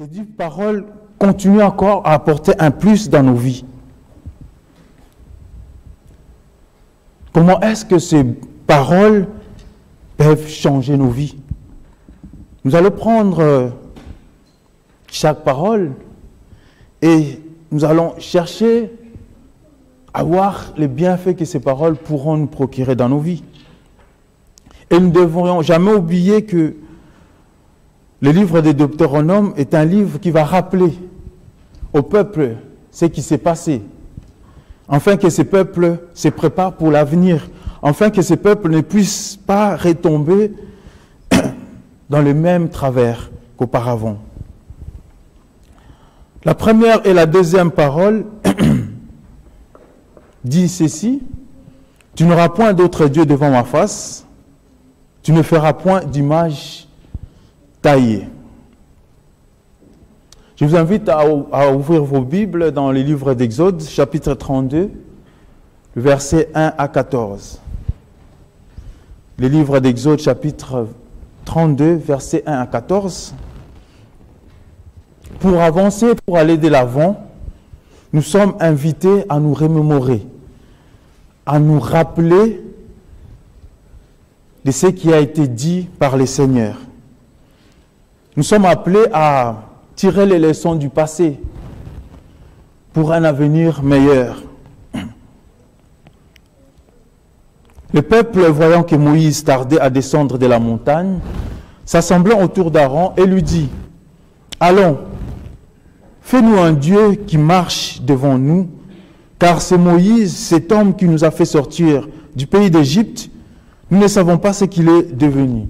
ces 10 paroles continuent encore à apporter un plus dans nos vies. Comment est-ce que ces paroles peuvent changer nos vies? Nous allons prendre chaque parole et nous allons chercher à voir les bienfaits que ces paroles pourront nous procurer dans nos vies. Et nous ne devrions jamais oublier que le livre des Deutéronomes est un livre qui va rappeler au peuple ce qui s'est passé, afin que ces peuples se préparent pour l'avenir, afin que ces peuples ne puissent pas retomber dans le même travers qu'auparavant. La première et la deuxième parole dit ceci: tu n'auras point d'autre Dieu devant ma face, tu ne feras point d'image taillée. Je vous invite à ouvrir vos Bibles dans les livres d'Exode, chapitre 32, le verset 1 à 14. Les livres d'Exode, chapitre 32, verset 1 à 14. Pour avancer, pour aller de l'avant, nous sommes invités à nous remémorer, à nous rappeler de ce qui a été dit par le Seigneur. Nous sommes appelés à tirer les leçons du passé pour un avenir meilleur. Le peuple, voyant que Moïse tardait à descendre de la montagne, s'assemblant autour d'Aaron et lui dit: « Allons, fais-nous un Dieu qui marche devant nous, car c'est Moïse, cet homme qui nous a fait sortir du pays d'Égypte. Nous ne savons pas ce qu'il est devenu. »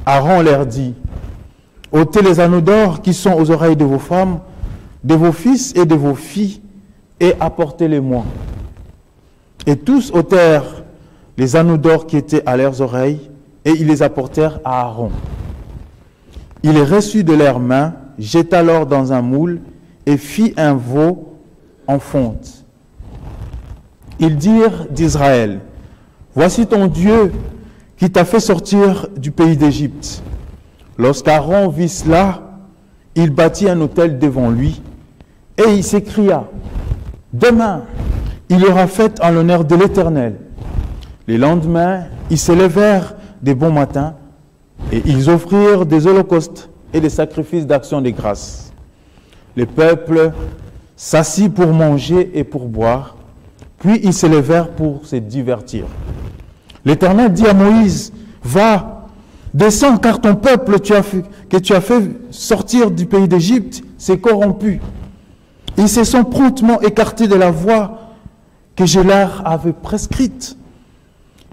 Aaron leur dit: « ôtez les anneaux d'or qui sont aux oreilles de vos femmes, de vos fils et de vos filles, et apportez-les-moi. » Et tous ôtèrent les anneaux d'or qui étaient à leurs oreilles, et ils les apportèrent à Aaron. Il les reçut de leurs mains, jeta l'or dans un moule, et fit un veau en fonte. Ils dirent d'Israël: « Voici ton Dieu qui t'a fait sortir du pays d'Égypte. » Lorsqu'Aaron vit cela, il bâtit un autel devant lui, et il s'écria: « Demain, il y aura fête en l'honneur de l'Éternel. » Le lendemain, ils se levèrent de bon matin, et ils offrirent des holocaustes et des sacrifices d'action de grâce. Le peuple s'assit pour manger et pour boire, puis ils se levèrent pour se divertir. L'Éternel dit à Moïse: « Va, descends, car ton peuple que tu as fait sortir du pays d'Égypte s'est corrompu. Ils se sont promptement écartés de la voie que je leur avais prescrite.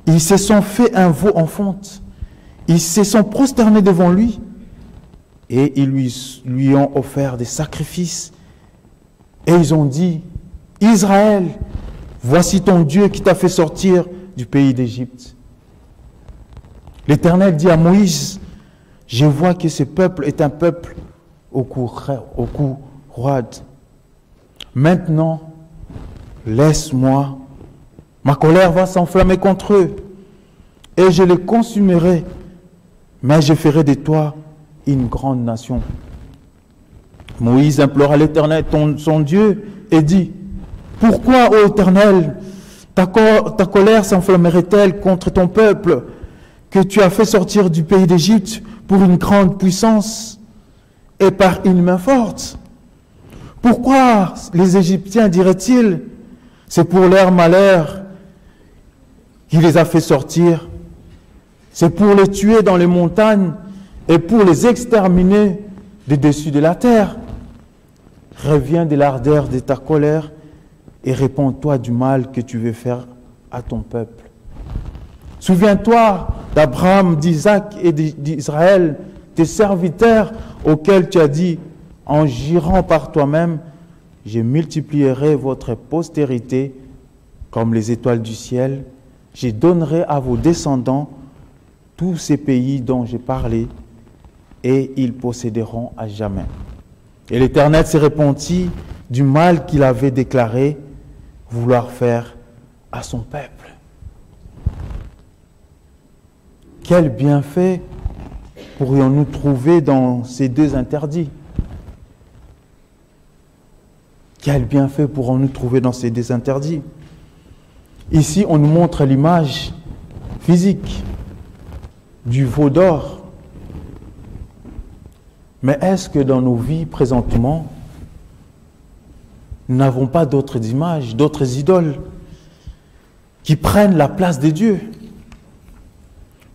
Ils se sont fait un veau en fonte. Ils se sont prosternés devant lui et ils lui ont offert des sacrifices. Et ils ont dit: « Israël, voici ton Dieu qui t'a fait sortir du pays d'Égypte. » L'Éternel dit à Moïse: « Je vois que ce peuple est un peuple au cou roide. Maintenant, laisse-moi, ma colère va s'enflammer contre eux, et je les consumerai, mais je ferai de toi une grande nation. » Moïse implora l'Éternel, son Dieu, et dit: « Pourquoi, ô Éternel, ta colère s'enflammerait-elle contre ton peuple que tu as fait sortir du pays d'Égypte pour une grande puissance et par une main forte? Pourquoi les Égyptiens diraient-ils: c'est pour leur malheur qu'il les a fait sortir, c'est pour les tuer dans les montagnes et pour les exterminer de dessus de la terre? Reviens de l'ardeur de ta colère et réponds-toi du mal que tu veux faire à ton peuple. Souviens-toi d'Abraham, d'Isaac et d'Israël, tes serviteurs auxquels tu as dit: en jurant par toi-même, je multiplierai votre postérité comme les étoiles du ciel. Je donnerai à vos descendants tous ces pays dont j'ai parlé, et ils posséderont à jamais. » Et l'Éternel se repentit du mal qu'il avait déclaré vouloir faire à son peuple. Quel bienfait pourrions-nous trouver dans ces deux interdits? Quel bienfait pourrons-nous trouver dans ces deux interdits? Ici, on nous montre l'image physique du veau d'or. Mais est-ce que dans nos vies présentement, nous n'avons pas d'autres images, d'autres idoles qui prennent la place de Dieu?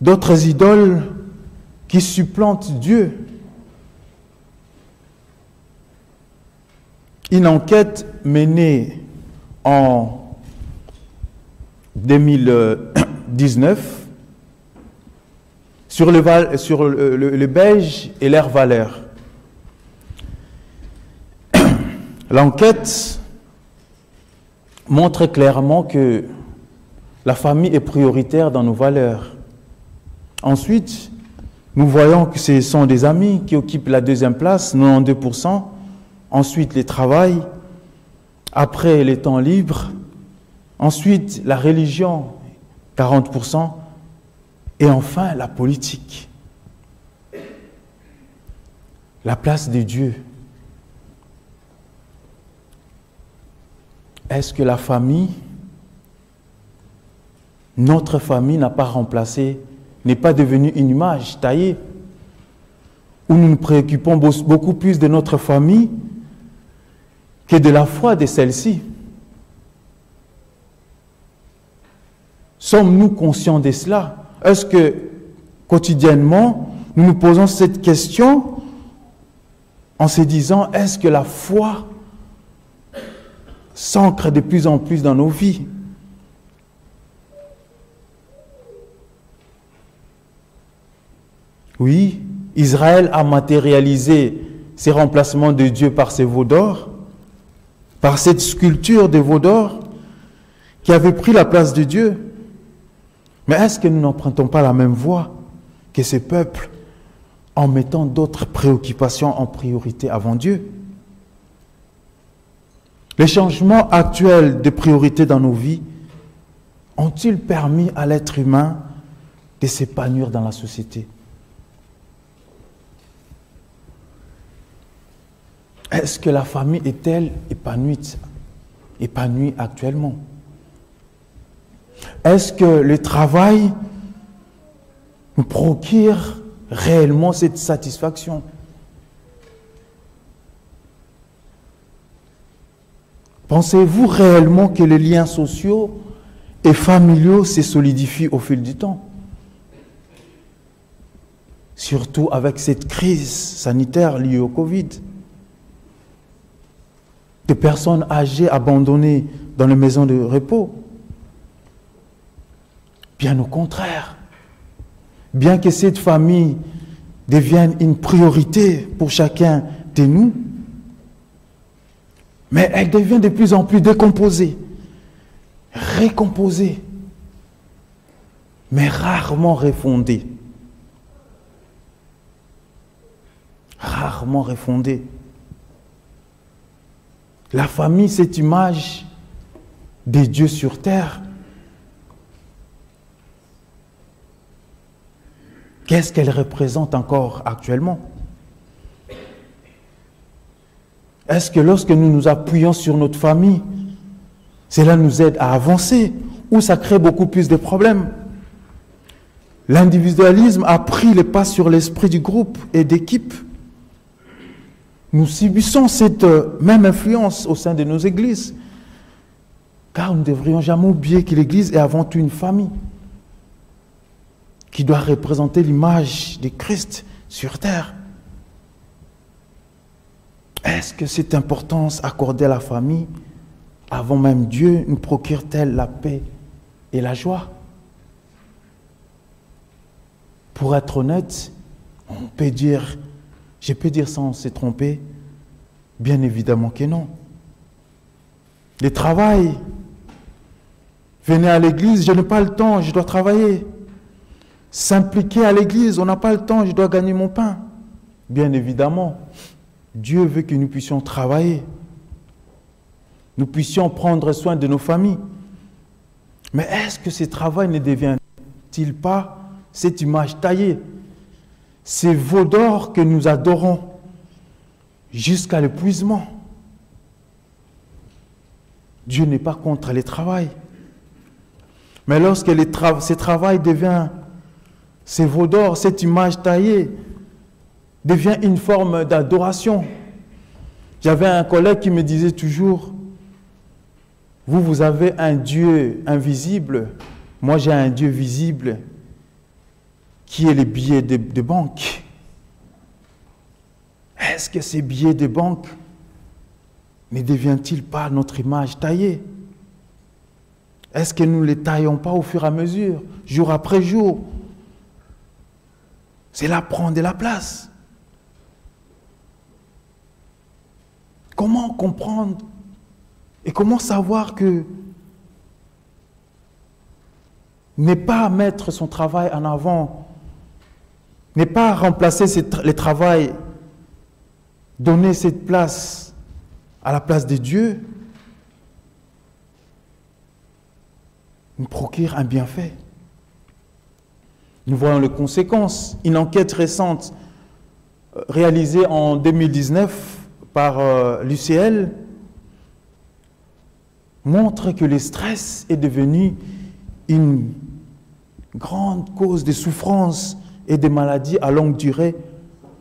D'autres idoles qui supplantent Dieu? Une enquête menée en 2019 sur le Belge et leurs valeurs. L'enquête montre clairement que la famille est prioritaire dans nos valeurs. Ensuite, nous voyons que ce sont des amis qui occupent la deuxième place, 92%. Ensuite, les travails. Après, les temps libres. Ensuite, la religion, 40%. Et enfin, la politique. La place de Dieu. Est-ce que la famille, notre famille n'a pas remplacé, n'est pas devenue une image taillée, où nous nous préoccupons beaucoup plus de notre famille que de la foi de celle-ci? Sommes-nous conscients de cela? Est-ce que quotidiennement, nous nous posons cette question en se disant, est-ce que la foi s'ancre de plus en plus dans nos vies? Oui, Israël a matérialisé ces remplacements de Dieu par ces veaux d'or, par cette sculpture de veaux d'or qui avait pris la place de Dieu. Mais est-ce que nous n'empruntons pas la même voie que ces peuples en mettant d'autres préoccupations en priorité avant Dieu? Les changements actuels de priorité dans nos vies ont-ils permis à l'être humain de s'épanouir dans la société? Est-ce que la famille est-elle épanouie actuellement? Est-ce que le travail nous procure réellement cette satisfaction? Pensez-vous réellement que les liens sociaux et familiaux se solidifient au fil du temps? Surtout avec cette crise sanitaire liée au Covid. Des personnes âgées abandonnées dans les maisons de repos. Bien au contraire. Bien que cette famille devienne une priorité pour chacun de nous, mais elle devient de plus en plus décomposée, récomposée, mais rarement refondée. Rarement refondée. La famille, cette image des dieux sur terre, qu'est-ce qu'elle représente encore actuellement? Est-ce que lorsque nous nous appuyons sur notre famille, cela nous aide à avancer ou ça crée beaucoup plus de problèmes? L'individualisme a pris le pas sur l'esprit du groupe et d'équipe. Nous subissons cette même influence au sein de nos églises, car nous ne devrions jamais oublier que l'Église est avant tout une famille qui doit représenter l'image de Christ sur terre. Est-ce que cette importance accordée à la famille, avant même Dieu, nous procure-t-elle la paix et la joie? Pour être honnête, je peux dire sans se tromper, bien évidemment que non. Le travail, venez à l'église, je n'ai pas le temps, je dois travailler. S'impliquer à l'église, on n'a pas le temps, je dois gagner mon pain. Bien évidemment, Dieu veut que nous puissions travailler. Nous puissions prendre soin de nos familles. Mais est-ce que ce travail ne devient-il pas cette image taillée ces veaux d'or que nous adorons jusqu'à l'épuisement. Dieu n'est pas contre les travails. Mais lorsque ces travail devient, ces veaux d'or, cette image taillée, devient une forme d'adoration. J'avais un collègue qui me disait toujours, vous avez un Dieu invisible, moi j'ai un Dieu visible, qui est les billets de banque. Est-ce que ces billets de banque ne deviennent-ils pas notre image taillée? Est-ce que nous ne les taillons pas au fur et à mesure, jour après jour? Cela prend de la place. Comment comprendre et comment savoir que ne pas mettre son travail en avant, ne pas remplacer le travail, donner cette place à la place de Dieu, nous procure un bienfait. Nous voyons les conséquences. Une enquête récente réalisée en 2019 par l'UCL montre que le stress est devenu une grande cause de souffrance et de maladies à longue durée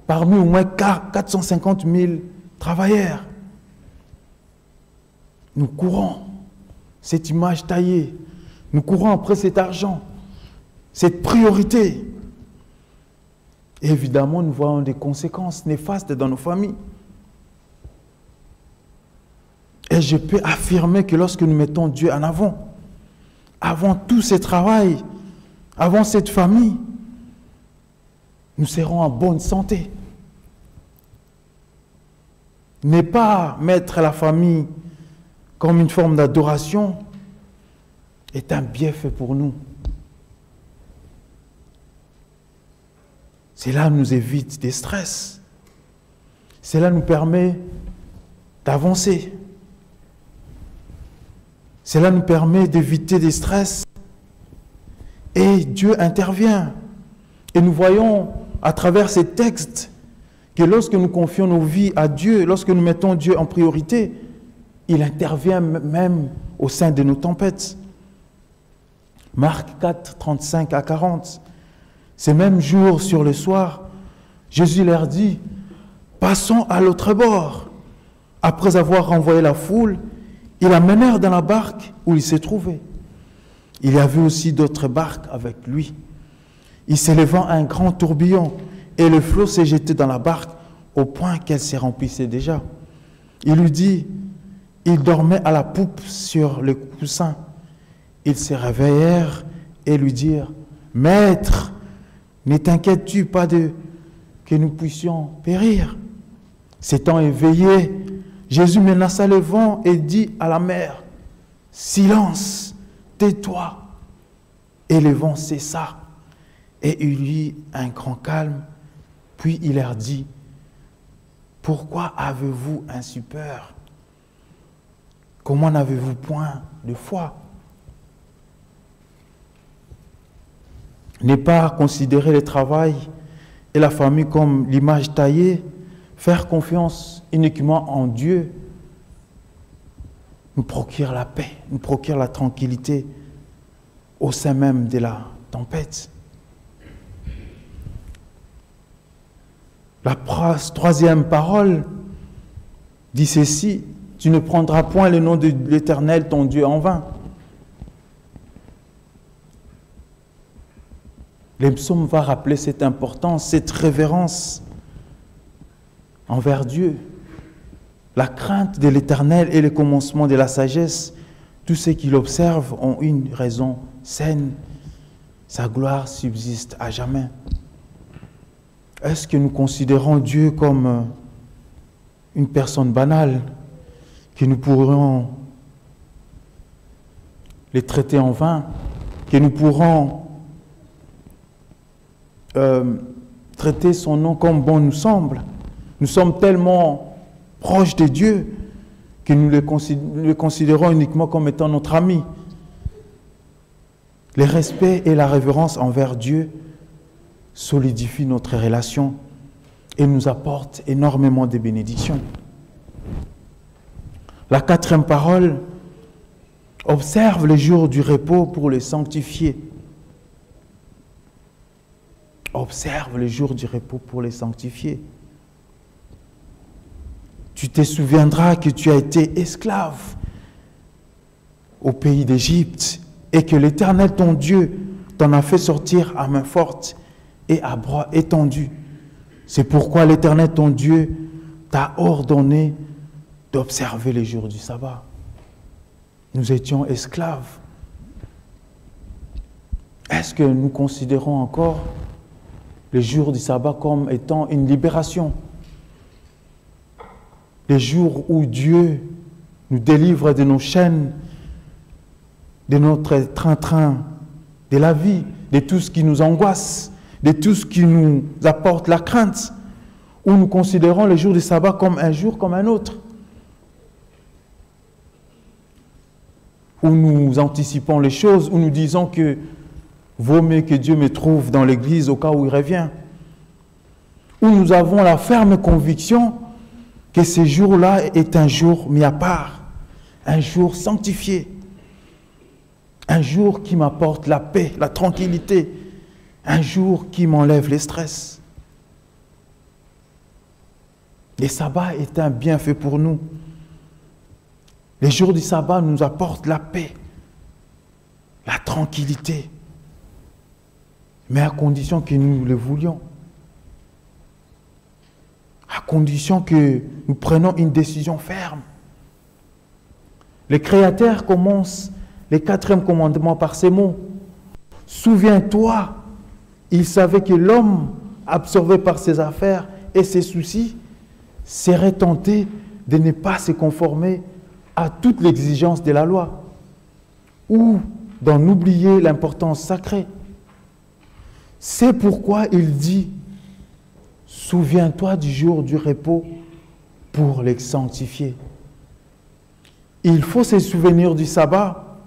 parmi au moins 450 000 travailleurs. Nous courons cette image taillée, nous courons après cet argent, cette priorité. Et évidemment, nous voyons des conséquences néfastes dans nos familles. Et je peux affirmer que lorsque nous mettons Dieu en avant tout ce travail, avant cette famille, nous serons en bonne santé. Ne pas mettre la famille comme une forme d'adoration est un bienfait pour nous. Cela nous évite des stress. Cela nous permet d'avancer. Cela nous permet d'éviter des stress. Et Dieu intervient. Et nous voyons à travers ces textes que lorsque nous confions nos vies à Dieu, lorsque nous mettons Dieu en priorité, il intervient même au sein de nos tempêtes. Marc 4, 35 à 40. Ces mêmes jours, sur le soir, Jésus leur dit, « Passons à l'autre bord. » Après avoir renvoyé la foule, ils l'amenèrent dans la barque où il se trouvait. Il y avait aussi d'autres barques avec lui. Il s'élevant un grand tourbillon, et le flot s'est jeté dans la barque au point qu'elle se remplissait déjà. Il lui dit, il dormait à la poupe sur le coussin. Ils se réveillèrent et lui dirent, « Maître, ne t'inquiètes-tu pas que nous puissions périr ?» S'étant éveillé, Jésus menaça le vent et dit à la mer, « Silence, tais-toi !» Et le vent cessa, et il y eut un grand calme. Puis il leur dit, « Pourquoi avez-vous un si peur? Comment n'avez-vous point de foi ?» Ne pas considérer le travail et la famille comme l'image taillée, faire confiance uniquement en Dieu, nous procure la paix, nous procure la tranquillité au sein même de la tempête. La troisième parole dit ceci, « Tu ne prendras point le nom de l'Éternel, ton Dieu, en vain. » Le psaume va rappeler cette importance, cette révérence envers Dieu. La crainte de l'Éternel est le commencement de la sagesse. Tous ceux qui l'observent ont une raison saine. Sa gloire subsiste à jamais. Est-ce que nous considérons Dieu comme une personne banale, que nous pourrions les traiter en vain, que nous pourrons traiter son nom comme bon nous semble? Nous sommes tellement proches de Dieu que nous le considérons uniquement comme étant notre ami. Le respect et la révérence envers Dieu solidifie notre relation et nous apporte énormément de bénédictions. La quatrième parole, observe les jours du repos pour les sanctifier. Observe les jours du repos pour les sanctifier. Tu te souviendras que tu as été esclave au pays d'Égypte et que l'Éternel, ton Dieu, t'en a fait sortir à main forte et à bras étendus. C'est pourquoi l'Éternel, ton Dieu, t'a ordonné d'observer les jours du sabbat. Nous étions esclaves. Est-ce que nous considérons encore les jours du sabbat comme étant une libération? Les jours où Dieu nous délivre de nos chaînes, de notre train-train, de la vie, de tout ce qui nous angoisse, de tout ce qui nous apporte la crainte, où nous considérons les jours du sabbat comme un jour comme un autre, où nous anticipons les choses, où nous disons que vaut mieux que Dieu me trouve dans l'église au cas où il revient, où nous avons la ferme conviction que ce jour-là est un jour mis à part, un jour sanctifié, un jour qui m'apporte la paix, la tranquillité, un jour qui m'enlève les stress. Le sabbat est un bienfait pour nous. Les jours du sabbat nous apportent la paix, la tranquillité, mais à condition que nous le voulions. À condition que nous prenions une décision ferme. Le Créateur commence le 4e commandement par ces mots. Souviens-toi, il savait que l'homme, absorbé par ses affaires et ses soucis, serait tenté de ne pas se conformer à toute l'exigence de la loi ou d'en oublier l'importance sacrée. C'est pourquoi il dit, souviens-toi du jour du repos pour les sanctifier. Il faut se souvenir du sabbat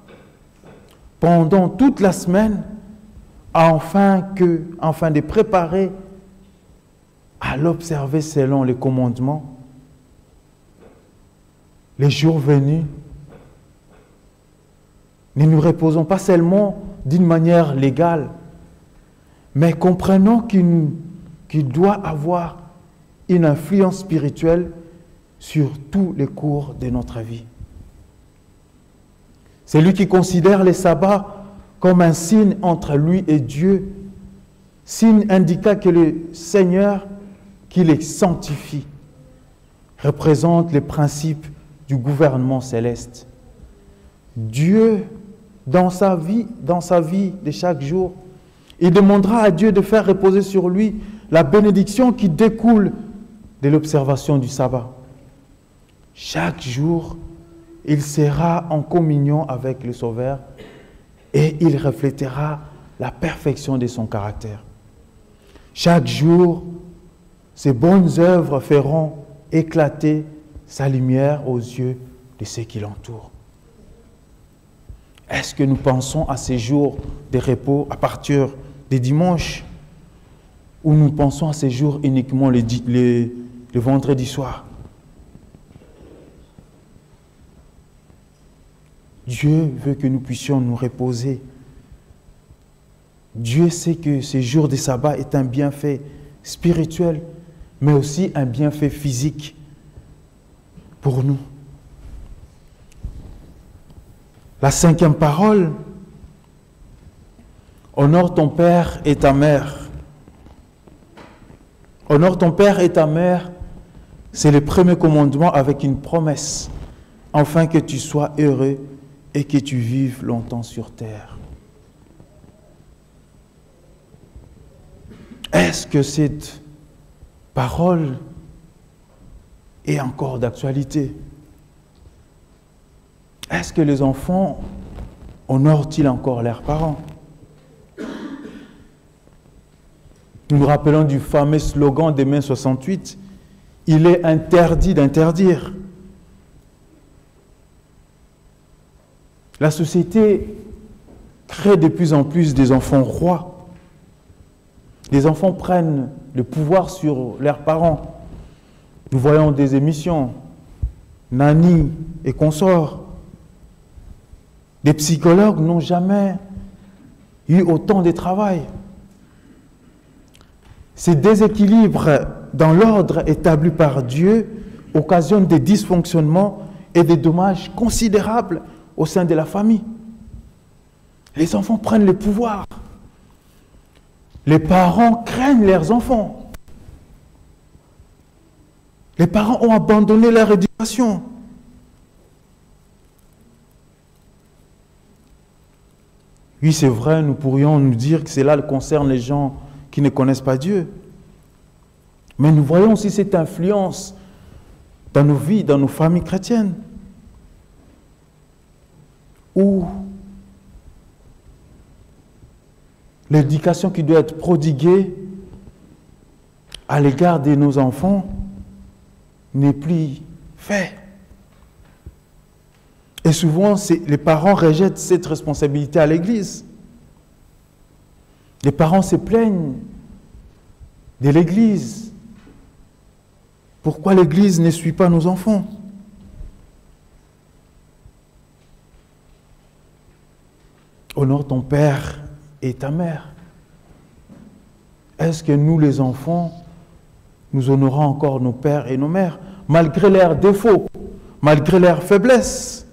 pendant toute la semaine afin de préparer à l'observer selon les commandements. Les jours venus, ne nous reposons pas seulement d'une manière légale, mais comprenons qu'il doit avoir une influence spirituelle sur tous les cours de notre vie. C'est lui qui considère les sabbats comme un signe entre lui et Dieu, signe indiquant que le Seigneur, qui les sanctifie, représente les principes du gouvernement céleste. Dieu, dans sa vie de chaque jour, il demandera à Dieu de faire reposer sur lui la bénédiction qui découle de l'observation du sabbat. Chaque jour, il sera en communion avec le Sauveur et il reflétera la perfection de son caractère. Chaque jour, ses bonnes œuvres feront éclater sa lumière aux yeux de ceux qui l'entourent. Est-ce que nous pensons à ces jours de repos à partir des dimanches ou nous pensons à ces jours uniquement le vendredi soir? Dieu veut que nous puissions nous reposer. Dieu sait que ce jour de sabbat est un bienfait spirituel, mais aussi un bienfait physique pour nous. La 5e parole, honore ton père et ta mère. Honore ton père et ta mère, c'est le premier commandement avec une promesse, afin que tu sois heureux et que tu vives longtemps sur terre. Est-ce que cette parole est encore d'actualité? Est-ce que les enfants honorent-ils encore leurs parents? Nous nous rappelons du fameux slogan de mai 68, « Il est interdit d'interdire ». La société crée de plus en plus des enfants rois. Les enfants prennent le pouvoir sur leurs parents. Nous voyons des émissions, Nani et consorts. Les psychologues n'ont jamais eu autant de travail. Ces déséquilibres dans l'ordre établi par Dieu occasionnent des dysfonctionnements et des dommages considérables au sein de la famille. Les enfants prennent le pouvoir. Les parents craignent leurs enfants. Les parents ont abandonné leur éducation. Oui, c'est vrai, nous pourrions nous dire que cela concerne les gens qui ne connaissent pas Dieu. Mais nous voyons aussi cette influence dans nos vies, dans nos familles chrétiennes, où l'éducation qui doit être prodiguée à l'égard de nos enfants n'est plus faite. Et souvent, les parents rejettent cette responsabilité à l'Église. Les parents se plaignent de l'Église. Pourquoi l'Église ne suit pas nos enfants? Honore ton père et ta mère. Est-ce que nous, les enfants, nous honorons encore nos pères et nos mères, malgré leurs défauts, malgré leurs faiblesses?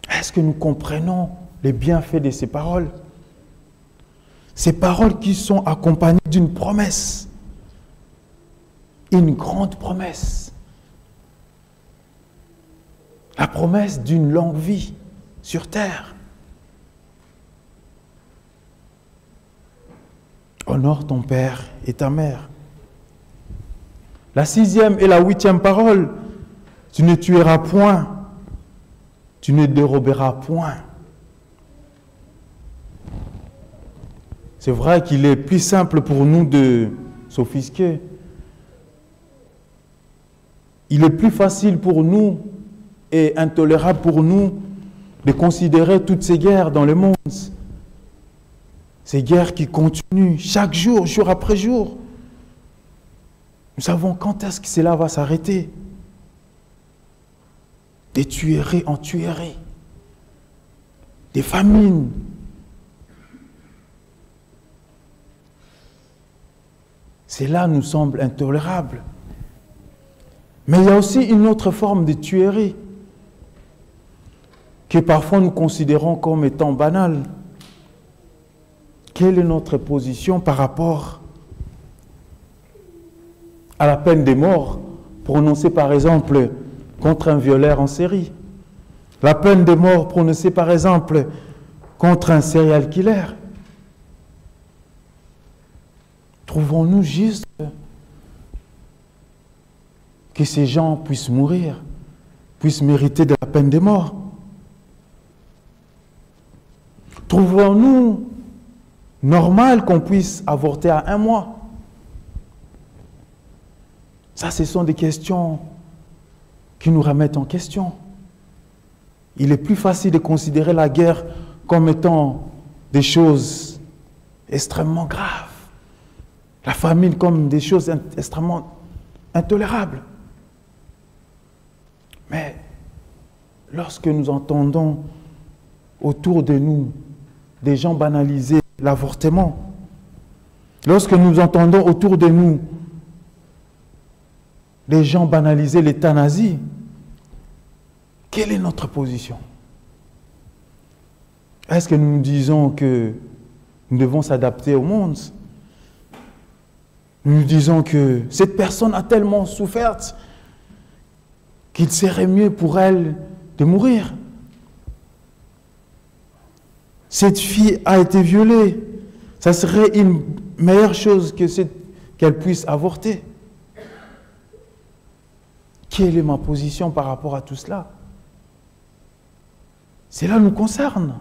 Est-ce que nous comprenons les bienfaits de ces paroles? Ces paroles qui sont accompagnées d'une promesse, une grande promesse, la promesse d'une longue vie sur terre. Honore ton père et ta mère. La 6e et la 8e parole, tu ne tueras point, tu ne déroberas point. C'est vrai qu'il est plus simple pour nous de s'offusquer. Il est plus facile pour nous et intolérable pour nous de considérer toutes ces guerres dans le monde. Ces guerres qui continuent chaque jour, jour après jour. Nous savons quand est-ce que cela va s'arrêter. Des tueries en tueries. Des famines. Cela nous semble intolérable. Mais il y a aussi une autre forme de tuerie que parfois nous considérons comme étant banale. Quelle est notre position par rapport à la peine de mort prononcée par exemple contre un violeur en série? La peine de mort prononcée par exemple contre un serial killer? Trouvons-nous juste que ces gens puissent mourir, puissent mériter de la peine de mort? Trouvons-nous normal qu'on puisse avorter à 1 mois? Ça, ce sont des questions qui nous remettent en question. Il est plus facile de considérer la guerre comme étant des choses extrêmement graves. La famine comme des choses extrêmement intolérables. Mais lorsque nous entendons autour de nous des gens banaliser l'avortement, lorsque nous entendons autour de nous des gens banaliser l'euthanasie, quelle est notre position? Est-ce que nous nous disons que nous devons s'adapter au monde? Nous nous disons que cette personne a tellement souffert qu'il serait mieux pour elle de mourir. Cette fille a été violée. Ça serait une meilleure chose que qu'elle puisse avorter. Quelle est ma position par rapport à tout cela? Cela nous concerne.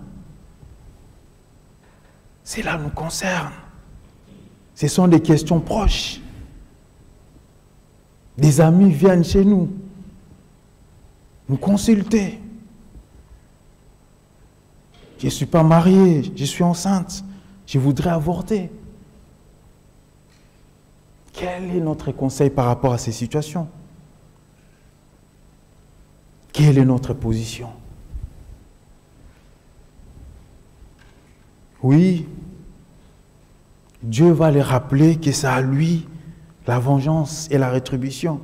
Cela nous concerne. Ce sont des questions proches. Des amis viennent chez nous, nous consulter. Je ne suis pas mariée, je suis enceinte, je voudrais avorter. Quel est notre conseil par rapport à ces situations? Quelle est notre position? Oui, Dieu va les rappeler que c'est à lui la vengeance et la rétribution.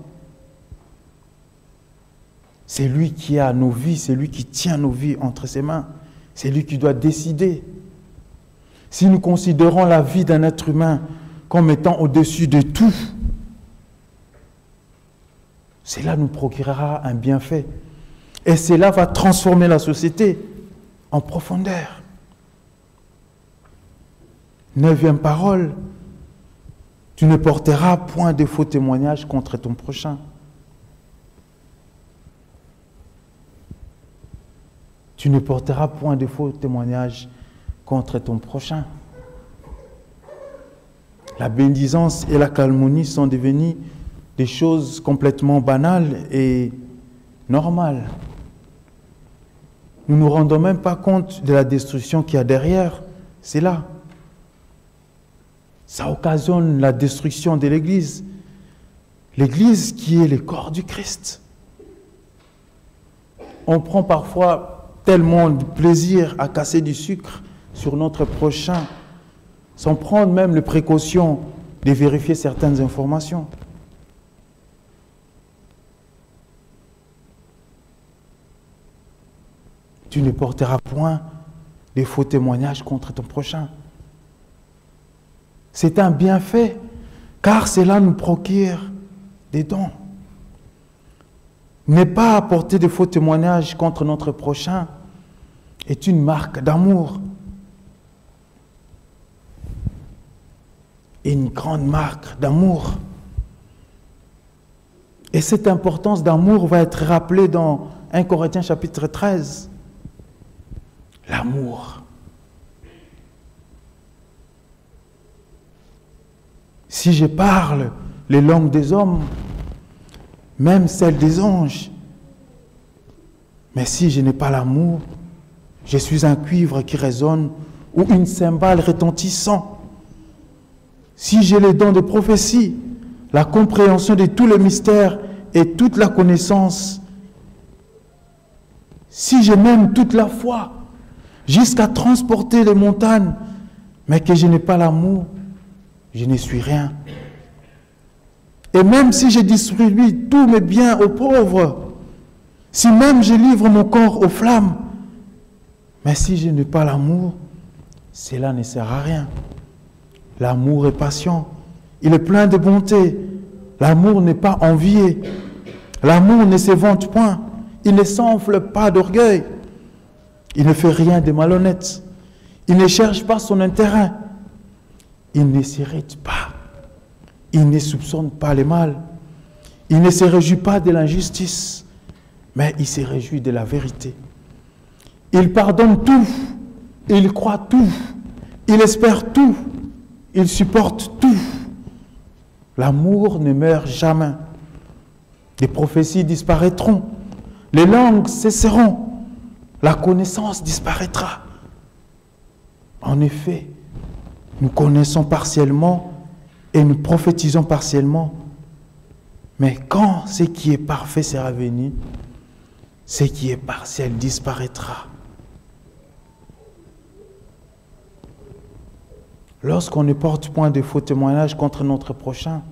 C'est lui qui a nos vies, c'est lui qui tient nos vies entre ses mains. C'est lui qui doit décider. Si nous considérons la vie d'un être humain comme étant au-dessus de tout, cela nous procurera un bienfait. Et cela va transformer la société en profondeur. 9e parole, tu ne porteras point de faux témoignages contre ton prochain. Tu ne porteras point de faux témoignages contre ton prochain. La bédisance et la calomnie sont devenues des choses complètement banales et normales. Nous ne nous rendons même pas compte de la destruction qu'il y a derrière. C'est là. Ça occasionne la destruction de l'Église. L'Église qui est le corps du Christ. On prend parfois tellement de plaisir à casser du sucre sur notre prochain, sans prendre même les précautions de vérifier certaines informations. Tu ne porteras point de faux témoignages contre ton prochain. C'est un bienfait, car cela nous procure des dons. Ne pas apporter de faux témoignages contre notre prochain est une marque d'amour. Une grande marque d'amour. Et cette importance d'amour va être rappelée dans 1 Corinthiens chapitre 13. L'amour. Si je parle les langues des hommes, même celles des anges, mais si je n'ai pas l'amour, je suis un cuivre qui résonne ou une cymbale retentissant. Si j'ai les dons de prophétie, la compréhension de tous les mystères et toute la connaissance, si j'ai même toute la foi, jusqu'à transporter les montagnes, mais que je n'ai pas l'amour, je ne suis rien. Et même si je distribue tous mes biens aux pauvres, si même je livre mon corps aux flammes, mais si je n'ai pas l'amour, cela ne sert à rien. L'amour est patient, il est plein de bonté. L'amour n'est pas envié. L'amour ne se vante point, il ne s'enfle pas d'orgueil. Il ne fait rien de malhonnête. Il ne cherche pas son intérêt. Il ne s'irrite pas. Il ne soupçonne pas le mal. Il ne se réjouit pas de l'injustice, mais il se réjouit de la vérité. Il pardonne tout. Il croit tout. Il espère tout. Il supporte tout. L'amour ne meurt jamais. Les prophéties disparaîtront. Les langues cesseront. La connaissance disparaîtra. En effet, nous connaissons partiellement et nous prophétisons partiellement. Mais quand ce qui est parfait sera venu, ce qui est partiel disparaîtra. Lorsqu'on ne porte point de faux témoignages contre notre prochain,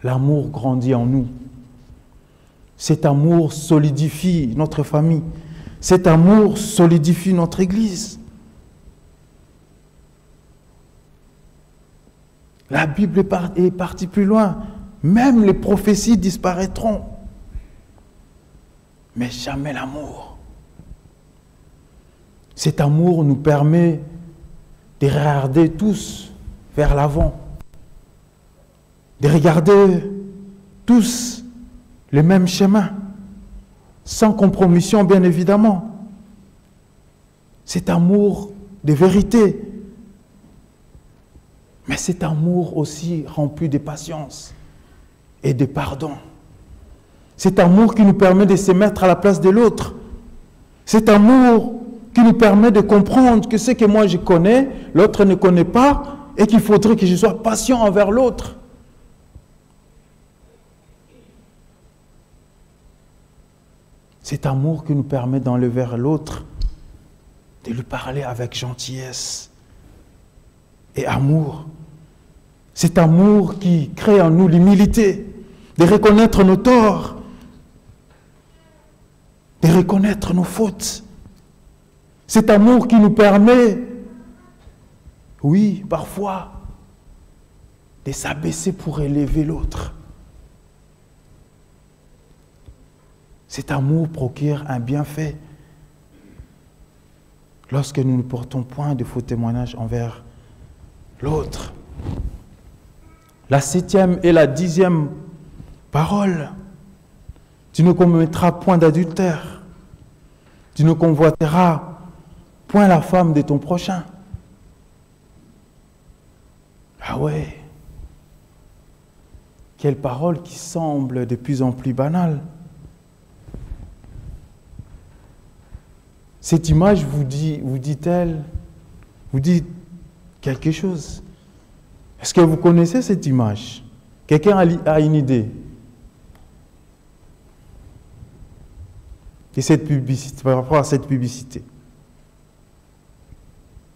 l'amour grandit en nous. Cet amour solidifie notre famille. Cet amour solidifie notre Église. La Bible est partie plus loin. Même les prophéties disparaîtront. Mais jamais l'amour. Cet amour nous permet de regarder tous vers l'avant. De regarder tous les mêmes chemins, sans compromission bien évidemment. Cet amour de vérité, mais cet amour aussi rempli de patience et de pardon. Cet amour qui nous permet de se mettre à la place de l'autre. Cet amour qui nous permet de comprendre que ce que moi je connais, l'autre ne connaît pas, et qu'il faudrait que je sois patient envers l'autre. Cet amour qui nous permet d'enlever l'autre, de lui parler avec gentillesse et amour. Cet amour qui crée en nous l'humilité, de reconnaître nos torts, de reconnaître nos fautes. Cet amour qui nous permet, oui, parfois, de s'abaisser pour élever l'autre. Cet amour procure un bienfait lorsque nous ne portons point de faux témoignages envers l'autre. La 7e et la 10e parole. Tu ne commettras point d'adultère. Tu ne convoiteras point la femme de ton prochain. Ah ouais. Quelle parole qui semble de plus en plus banale. Cette image vous dit-elle, vous dit quelque chose. Est-ce que vous connaissez cette image? Quelqu'un a une idée de cette publicité, par rapport à cette publicité?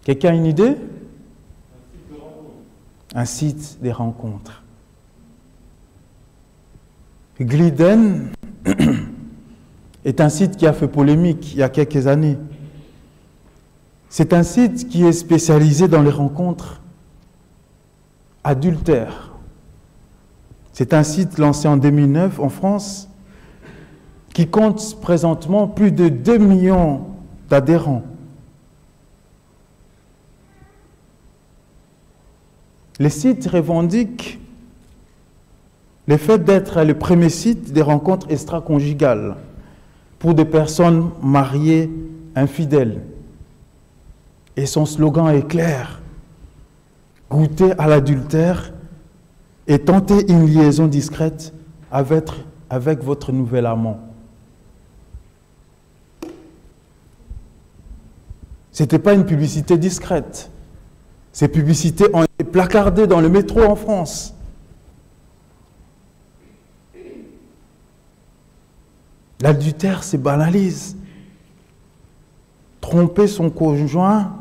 Quelqu'un a une idée? Un site de rencontres. Gliden est un site qui a fait polémique il y a quelques années. C'est un site qui est spécialisé dans les rencontres adultères. C'est un site lancé en 2009 en France qui compte présentement plus de 2 millions d'adhérents. Le site revendique le fait d'être le premier site des rencontres extra-conjugales pour des personnes mariées infidèles. Et son slogan est clair: goûter à l'adultère et tenter une liaison discrète avec votre nouvel amant. Ce n'était pas une publicité discrète. Ces publicités ont été placardées dans le métro en France. L'adultère se banalise. Tromper son conjoint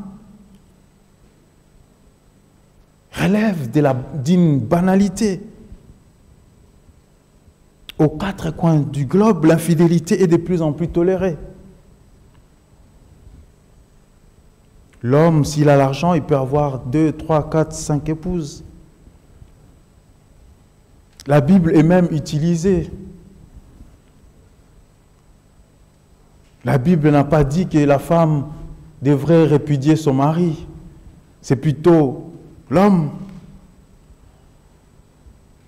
relève d'une banalité. Aux 4 coins du globe, l'infidélité est de plus en plus tolérée. L'homme, s'il a l'argent, il peut avoir 2, 3, 4, 5 épouses. La Bible est même utilisée. La Bible n'a pas dit que la femme devrait répudier son mari. C'est plutôt l'homme.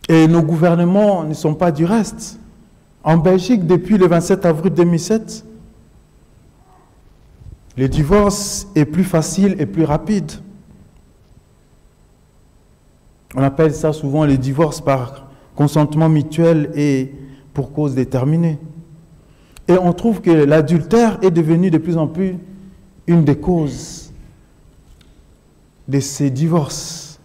Et nos gouvernements ne sont pas du reste. En Belgique, depuis le 27 avril 2007, le divorce est plus facile et plus rapide. On appelle ça souvent le divorce par consentement mutuel et pour cause déterminée. Et on trouve que l'adultère est devenu de plus en plus une des causes de ces divorces.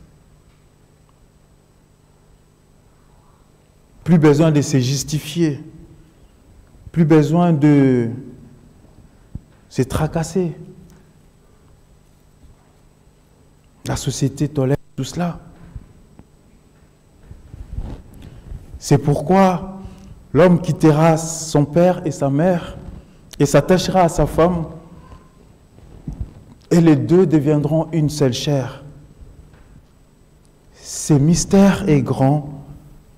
Plus besoin de se justifier, plus besoin de se tracasser. La société tolère tout cela. C'est pourquoi l'homme quittera son père et sa mère et s'attachera à sa femme, et les deux deviendront une seule chair. Ce mystère est grand,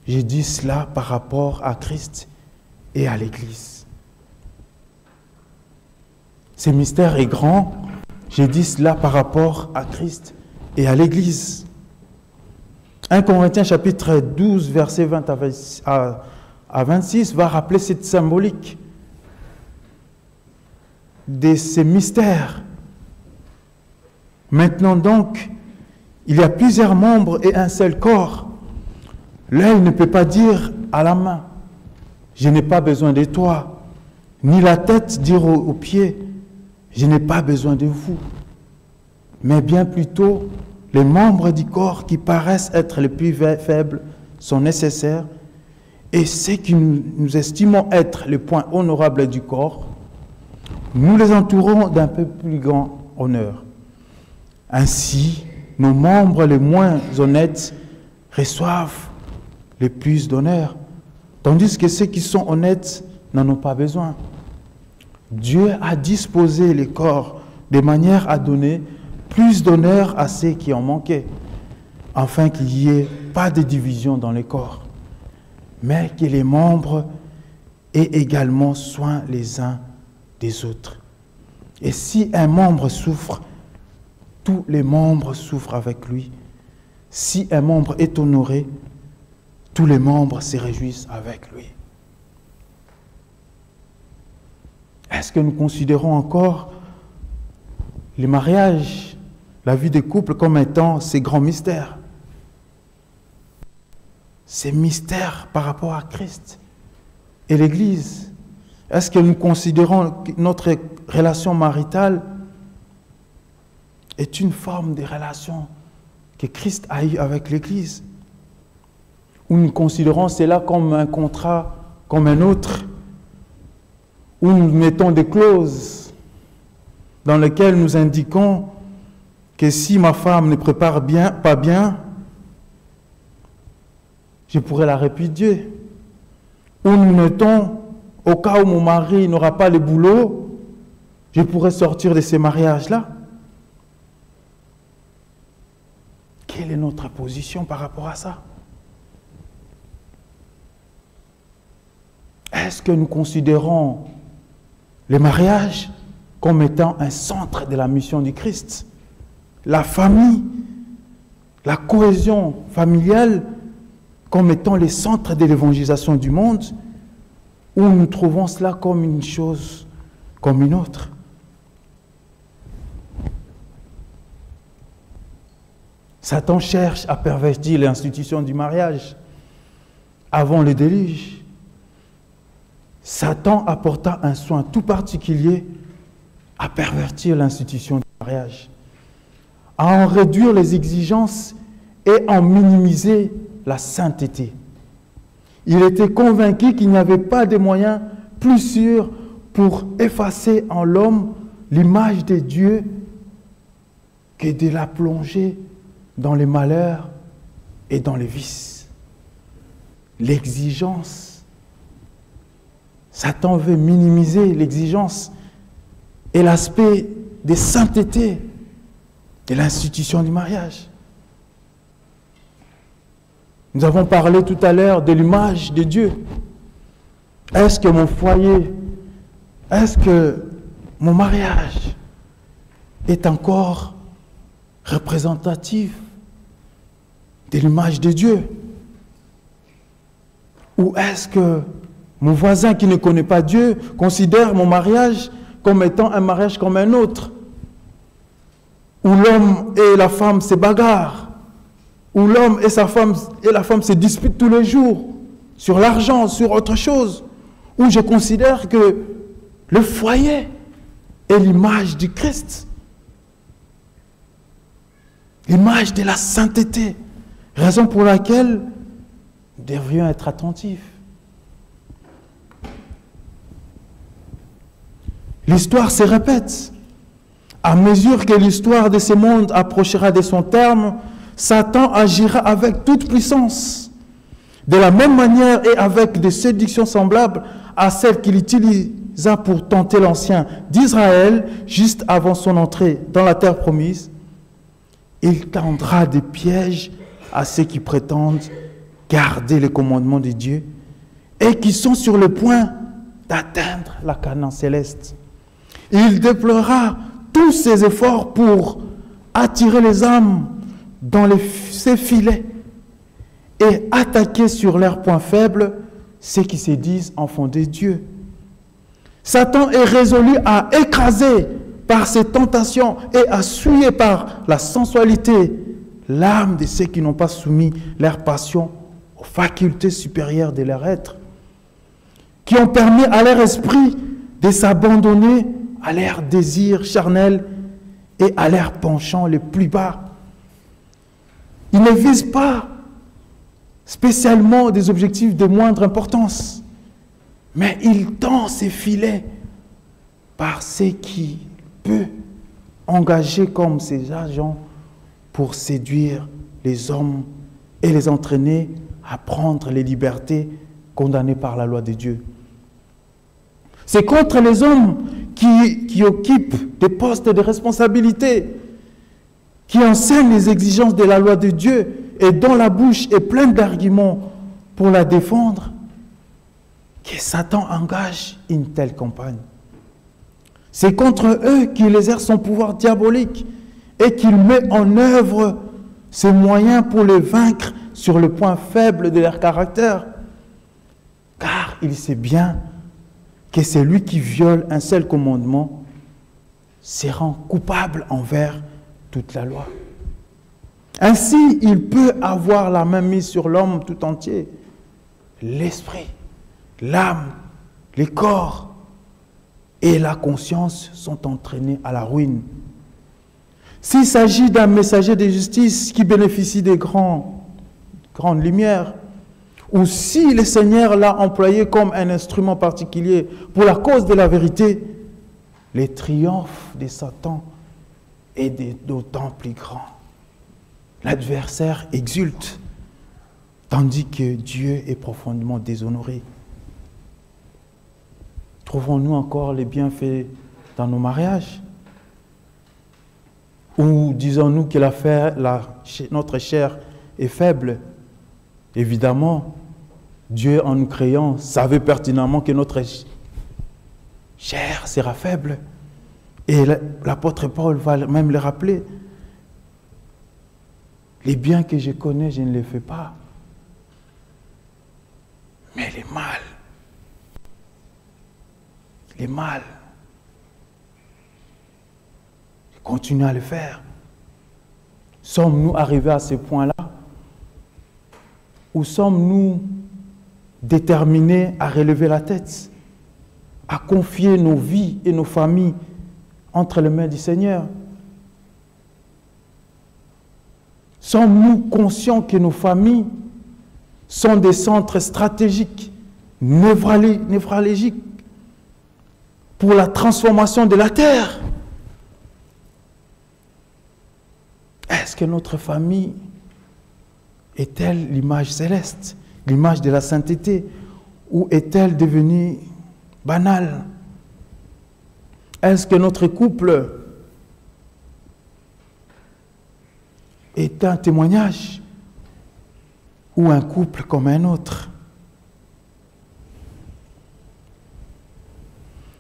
je dis cela par rapport à Christ et à l'Église. Ce mystère est grand, je dis cela par rapport à Christ et à l'Église. 1 Corinthiens chapitre 12, versets 20 à 26 va rappeler cette symbolique de ces mystères. Maintenant donc, il y a plusieurs membres et un seul corps. L'œil ne peut pas dire à la main, je n'ai pas besoin de toi, ni la tête dire aux pieds, je n'ai pas besoin de vous, mais bien plutôt les membres du corps qui paraissent être les plus faibles sont nécessaires, et ceux que nous estimons être les points honorables du corps, nous les entourons d'un peu plus grand honneur. Ainsi, nos membres les moins honnêtes reçoivent le plus d'honneur, tandis que ceux qui sont honnêtes n'en ont pas besoin. Dieu a disposé les corps de manière à donner plus d'honneur à ceux qui en manquaient, afin qu'il n'y ait pas de division dans les corps, mais que les membres aient également soin les uns des autres. Et si un membre souffre, tous les membres souffrent avec lui. Si un membre est honoré, tous les membres se réjouissent avec lui. Est-ce que nous considérons encore les mariages, la vie des couples comme étant ces grands mystères? Ces mystères par rapport à Christ et l'Église. Est-ce que nous considérons que notre relation maritale est une forme de relation que Christ a eue avec l'Église? Ou nous considérons cela comme un contrat, comme un autre, où nous mettons des clauses dans lesquelles nous indiquons que si ma femme ne prépare pas bien, je pourrais la répudier. Ou nous notons, au cas où mon mari n'aura pas le boulot, je pourrais sortir de ces mariages-là. Quelle est notre position par rapport à ça? Est-ce que nous considérons le mariage comme étant un centre de la mission du Christ? La famille, la cohésion familiale comme étant les centres de l'évangélisation du monde, ou nous trouvons cela comme une chose, comme une autre? Satan cherche à pervertir l'institution du mariage avant le déluge. Satan apporta un soin tout particulier à pervertir l'institution du mariage, à en réduire les exigences et en minimiser la sainteté. Il était convaincu qu'il n'y avait pas de moyen plus sûr pour effacer en l'homme l'image de Dieu que de la plonger dans les malheurs et dans les vices. L'exigence. Satan veut minimiser l'exigence et l'aspect de sainteté de l'institution du mariage. Nous avons parlé tout à l'heure de l'image de Dieu. Est-ce que mon foyer, est-ce que mon mariage est encore représentatif de l'image de Dieu? Ou est-ce que mon voisin qui ne connaît pas Dieu considère mon mariage comme étant un mariage comme un autre, où l'homme et la femme se bagarrent, où l'homme et la femme se disputent tous les jours sur l'argent, sur autre chose, où je considère que le foyer est l'image du Christ, l'image de la sainteté, raison pour laquelle nous devrions être attentifs. L'histoire se répète. À mesure que l'histoire de ce monde approchera de son terme, Satan agira avec toute puissance. De la même manière et avec des séductions semblables à celles qu'il utilisa pour tenter l'ancien d'Israël juste avant son entrée dans la terre promise, il tendra des pièges à ceux qui prétendent garder les commandements de Dieu et qui sont sur le point d'atteindre la Canaan céleste. Il déploiera tous ses efforts pour attirer les âmes dans ses filets et attaquer sur leurs points faibles ceux qui se disent enfants de Dieu. Satan est résolu à écraser par ses tentations et à souiller par la sensualité l'âme de ceux qui n'ont pas soumis leur passion aux facultés supérieures de leur être, qui ont permis à leur esprit de s'abandonner à leurs désirs charnels et à leurs penchants les plus bas. Il ne vise pas spécialement des objectifs de moindre importance, mais il tend ses filets par ce qui peut engager comme ses agents pour séduire les hommes et les entraîner à prendre les libertés condamnées par la loi de Dieu. C'est contre les hommes qui occupent des postes de responsabilité, qui enseignent les exigences de la loi de Dieu et dont la bouche est pleine d'arguments pour la défendre, que Satan engage une telle campagne. C'est contre eux qu'il exerce son pouvoir diabolique et qu'il met en œuvre ses moyens pour les vaincre sur le point faible de leur caractère. Car il sait bien que celui qui viole un seul commandement se rend coupable envers toute la loi. Ainsi, il peut avoir la main mise sur l'homme tout entier. L'esprit, l'âme, les corps et la conscience sont entraînés à la ruine. S'il s'agit d'un messager de justice qui bénéficie des grandes lumières, ou si le Seigneur l'a employé comme un instrument particulier pour la cause de la vérité, le triomphe de Satan est d'autant plus grand. L'adversaire exulte, tandis que Dieu est profondément déshonoré. Trouvons-nous encore les bienfaits dans nos mariages? Ou disons-nous que notre chair est faible? Évidemment, Dieu, en nous créant, savait pertinemment que notre chair sera faible. Et l'apôtre Paul va même le rappeler. Les biens que je connais, je ne les fais pas. Mais les mal, je continue à le faire. Sommes-nous arrivés à ce point-là? Ou sommes-nous déterminés à relever la tête, à confier nos vies et nos familles entre les mains du Seigneur? Sommes-nous conscients que nos familles sont des centres stratégiques, névralgiques pour la transformation de la terre? Est-ce que notre famille est-elle l'image céleste, l'image de la sainteté, ou est-elle devenue banale? Est-ce que notre couple est un témoignage ou un couple comme un autre?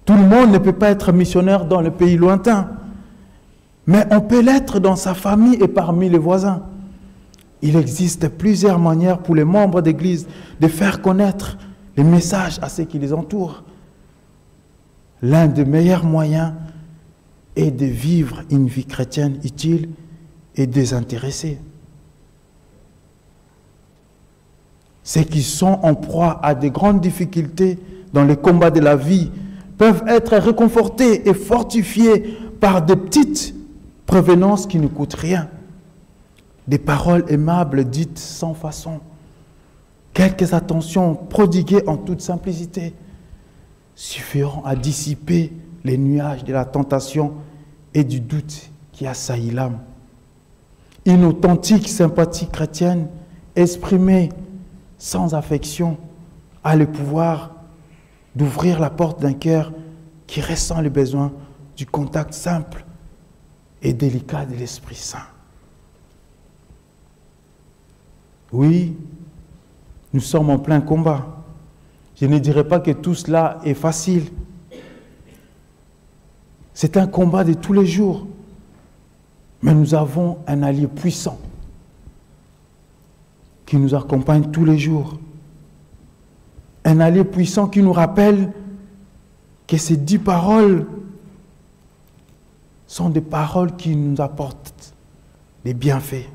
Tout le monde ne peut pas être missionnaire dans le pays lointain, mais on peut l'être dans sa famille et parmi les voisins. Il existe plusieurs manières pour les membres d'Église de faire connaître les messages à ceux qui les entourent. L'un des meilleurs moyens est de vivre une vie chrétienne utile et désintéressée. Ceux qui sont en proie à de grandes difficultés dans les combats de la vie peuvent être réconfortés et fortifiés par de petites prévenances qui ne coûtent rien. Des paroles aimables dites sans façon, quelques attentions prodiguées en toute simplicité suffiront à dissiper les nuages de la tentation et du doute qui assaillit l'âme. Une authentique sympathie chrétienne exprimée sans affection a le pouvoir d'ouvrir la porte d'un cœur qui ressent le besoin du contact simple et délicat de l'Esprit Saint. Oui, nous sommes en plein combat. Je ne dirais pas que tout cela est facile. C'est un combat de tous les jours. Mais nous avons un allié puissant qui nous accompagne tous les jours. Un allié puissant qui nous rappelle que ces 10 paroles sont des paroles qui nous apportent des bienfaits.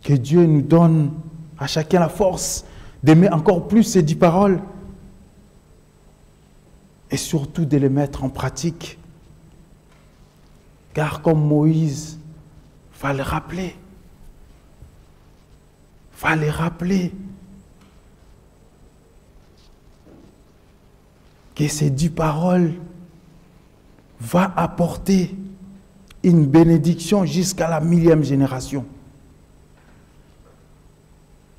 Que Dieu nous donne à chacun la force d'aimer encore plus ces 10 paroles et surtout de les mettre en pratique. Car comme Moïse, il va le rappeler. Il va les rappeler que ces 10 paroles vont apporter une bénédiction jusqu'à la 1000e génération.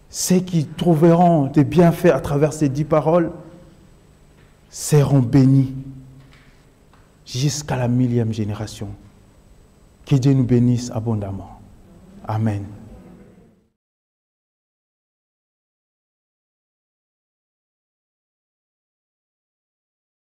Ceux qui trouveront des bienfaits à travers ces 10 paroles seront bénis jusqu'à la 1000e génération. Que Dieu nous bénisse abondamment. Amen.